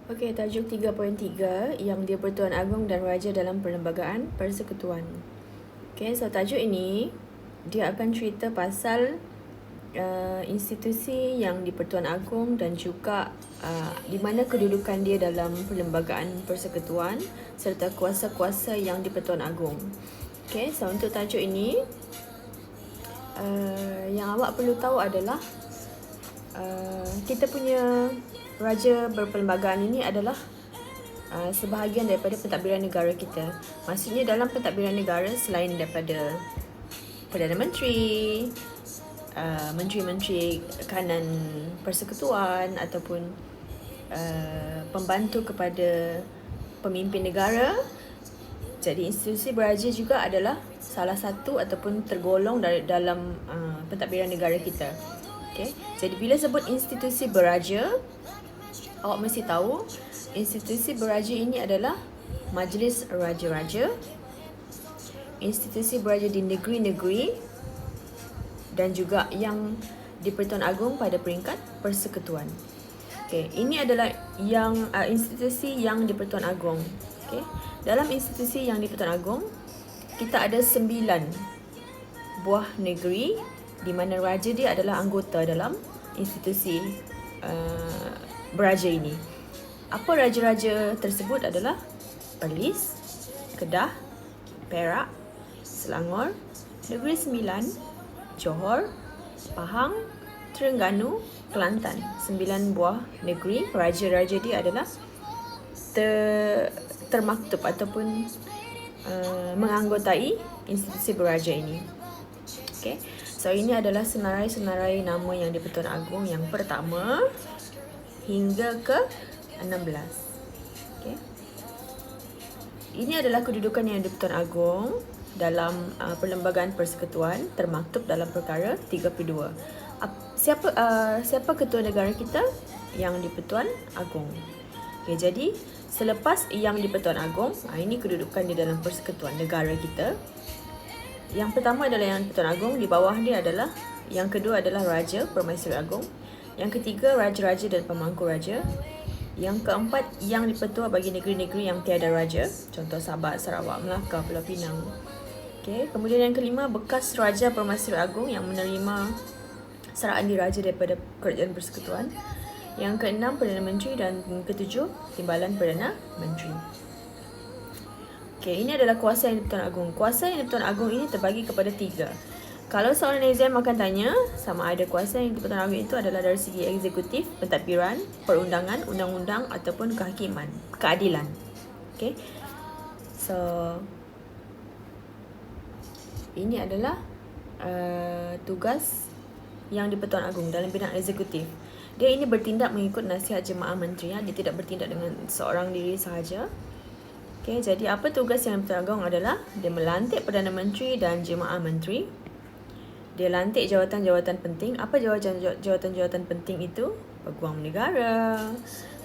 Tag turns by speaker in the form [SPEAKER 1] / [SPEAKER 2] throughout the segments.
[SPEAKER 1] Okey, tajuk 3.3 yang di-Pertuan Agong dan Raja dalam Perlembagaan Persekutuan. Okey, so tajuk ini dia akan cerita pasal institusi yang di-Pertuan Agong dan juga di mana kedudukan dia dalam Perlembagaan Persekutuan serta kuasa-kuasa yang di-Pertuan Agong. Okey, so untuk tajuk ini yang awak perlu tahu adalah kita punya Raja berperlembagaan ini adalah sebahagian daripada pentadbiran negara kita. Maksudnya dalam pentadbiran negara selain daripada Perdana Menteri, menteri-menteri kanan persekutuan ataupun pembantu kepada pemimpin negara, jadi institusi beraja juga adalah salah satu ataupun tergolong dalam pentadbiran negara kita. Okay? Jadi bila sebut institusi beraja, awak mesti tahu institusi beraja ini adalah Majlis Raja-Raja, institusi beraja di negeri-negeri dan juga yang di-Pertuan Agong pada peringkat persekutuan. Okay, ini adalah yang institusi yang di-Pertuan Agong. Okay. Dalam institusi yang di-Pertuan Agong, kita ada 9 buah negeri di mana raja dia adalah anggota dalam institusi beraja ini. Apa raja-raja tersebut adalah Perlis, Kedah, Perak, Selangor, Negeri Sembilan, Johor, Pahang, Terengganu, Kelantan. 9 buah negeri raja-raja dia adalah termaktub ataupun menganggotai institusi beraja ini. Okay. So ini adalah senarai-senarai nama yang di-Pertuan Agong yang pertama hingga ke 16. Okay. Ini adalah kedudukan yang di-Pertuan Agong dalam Perlembagaan Persekutuan termaktub dalam perkara 32. Siapa ketua negara kita? Yang di-Pertuan Agong. Okay, jadi selepas yang di-Pertuan Agong, ini kedudukan di dalam persekutuan negara kita. Yang pertama adalah yang di-Pertuan Agong, di bawah dia adalah, yang kedua adalah Raja Permaisuri Agong, yang ketiga Raja-Raja dan Pemangku Raja, yang keempat yang dipertua bagi negeri-negeri yang tiada raja, contoh Sabah, Sarawak, Melaka, Pulau Pinang. Okay. Kemudian yang kelima, bekas Raja Permaisuri Agong yang menerima seraan diraja daripada Kerajaan Persekutuan. Yang keenam, Perdana Menteri, dan ketujuh, Timbalan Perdana Menteri. Okay, ini adalah kuasa yang di-Pertuan Agong. Kuasa yang di-Pertuan Agong ini terbagi kepada 3. Kalau seorang exam akan tanya sama ada kuasa yang di-Pertuan Agong itu adalah dari segi eksekutif, pentadbiran, perundangan, undang-undang ataupun kehakiman, keadilan. Okay. So ini adalah tugas yang di-Pertuan Agong dalam bidang eksekutif. Dia ini bertindak mengikut nasihat jemaah menteri. Dia tidak bertindak dengan seorang diri sahaja. Okay, jadi apa tugas yang di-Pertuan Agong adalah dia melantik Perdana Menteri dan jemaah menteri. Dia lantik jawatan-jawatan penting. Apa jawatan-jawatan penting itu? Peguam negara,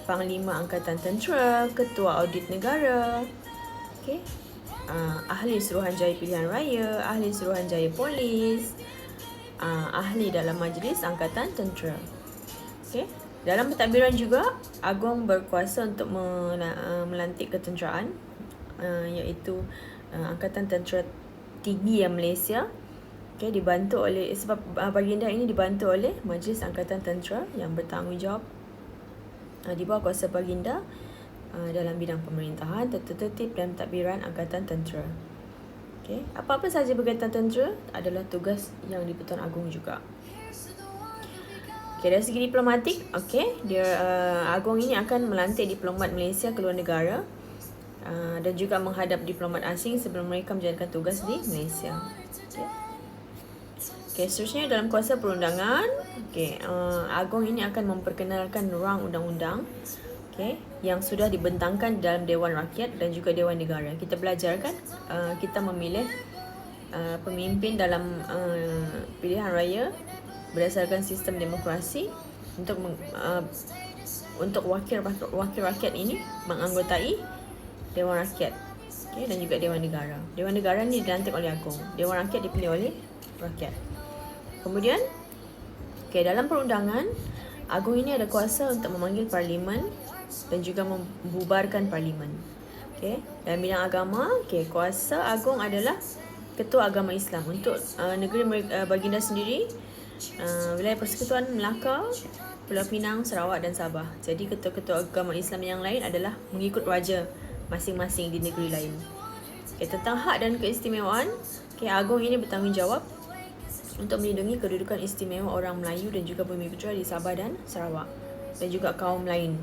[SPEAKER 1] Panglima Angkatan Tentera, Ketua Audit Negara, okay. Ahli Suruhanjaya Pilihan Raya, Ahli Suruhanjaya Polis, ahli dalam Majlis Angkatan Tentera. Okay. Dalam pentadbiran juga, Agong berkuasa untuk melantik ketenteraan, iaitu Angkatan Tentera Tinggi yang Malaysia. Okay, dibantu oleh, sebab baginda ini dibantu oleh Majlis Angkatan Tentera yang bertanggungjawab di bawah kuasa baginda dalam bidang pemerintahan, tertib dan pentadbiran Angkatan Tentera. Okay, apa-apa sahaja berkaitan tentera adalah tugas yang di-Pertuan Agong juga. Okay, dari segi diplomatik, okay, dia Agong ini akan melantik diplomat Malaysia ke luar negara dan juga menghadap diplomat asing sebelum mereka menjalankan tugas di Malaysia. Okay. Okay, seterusnya dalam kuasa perundangan, okay, Agong ini akan memperkenalkan rang undang-undang, okay, yang sudah dibentangkan dalam Dewan Rakyat dan juga Dewan Negara. Kita belajar kan, kita memilih pemimpin dalam pilihan raya berdasarkan sistem demokrasi untuk wakil rakyat ini menganggotai Dewan Rakyat, okay, dan juga Dewan Negara. Dewan Negara ni dilantik oleh Agong, Dewan Rakyat dipilih oleh rakyat. Kemudian, okay, dalam perundangan Agung ini ada kuasa untuk memanggil parlimen dan juga membubarkan parlimen. Okay. Dalam bidang agama, kuasa agung adalah Ketua Agama Islam. Untuk negeri baginda sendiri, wilayah Persekutuan Melaka, Pulau Pinang, Sarawak dan Sabah. Jadi ketua-ketua agama Islam yang lain adalah mengikut raja masing-masing di negeri lain. Tentang hak dan keistimewaan, agung ini bertanggungjawab untuk melindungi kedudukan istimewa orang Melayu dan juga Bumiputera di Sabah dan Sarawak dan juga kaum lain.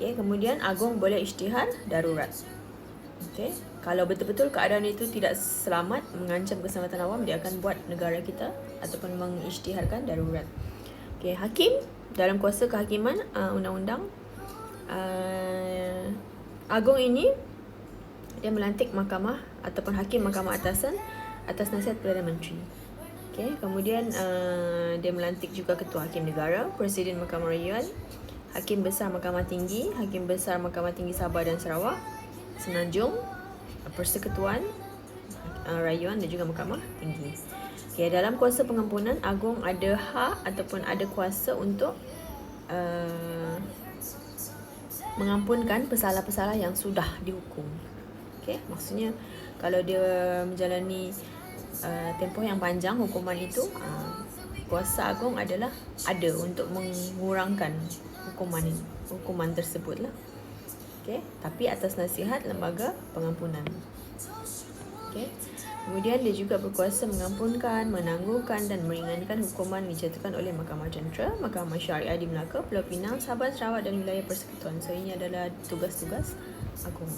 [SPEAKER 1] Kemudian agung boleh isytihar darurat. Kalau betul-betul keadaan itu tidak selamat, mengancam keselamatan awam, dia akan buat negara kita ataupun mengisytiharkan darurat. Hakim dalam kuasa kehakiman undang-undang agung ini dia melantik mahkamah ataupun hakim mahkamah atasan atas nasihat Perdana Menteri. Kemudian dia melantik juga ketua hakim negara, presiden Mahkamah Rayuan, Hakim Besar Mahkamah Tinggi, Hakim Besar Mahkamah Tinggi Sabah dan Sarawak, Semenanjung, Persekutuan Rayuan dan juga Mahkamah Tinggi. Dalam kuasa pengampunan, agung ada hak ataupun ada kuasa untuk mengampunkan pesalah-pesalah yang sudah dihukum. Maksudnya kalau dia menjalani tempoh yang panjang hukuman itu, kuasa agung adalah ada untuk mengurangkan hukuman tersebut lah. Tapi atas nasihat lembaga pengampunan. Kemudian dia juga berkuasa mengampunkan, menangguhkan dan meringankan hukuman dijatuhkan oleh Mahkamah Jentera, Mahkamah Syariah di Melaka, Pulau Pinang, Sabah, Sarawak dan wilayah persekutuan. So ini adalah tugas-tugas agung.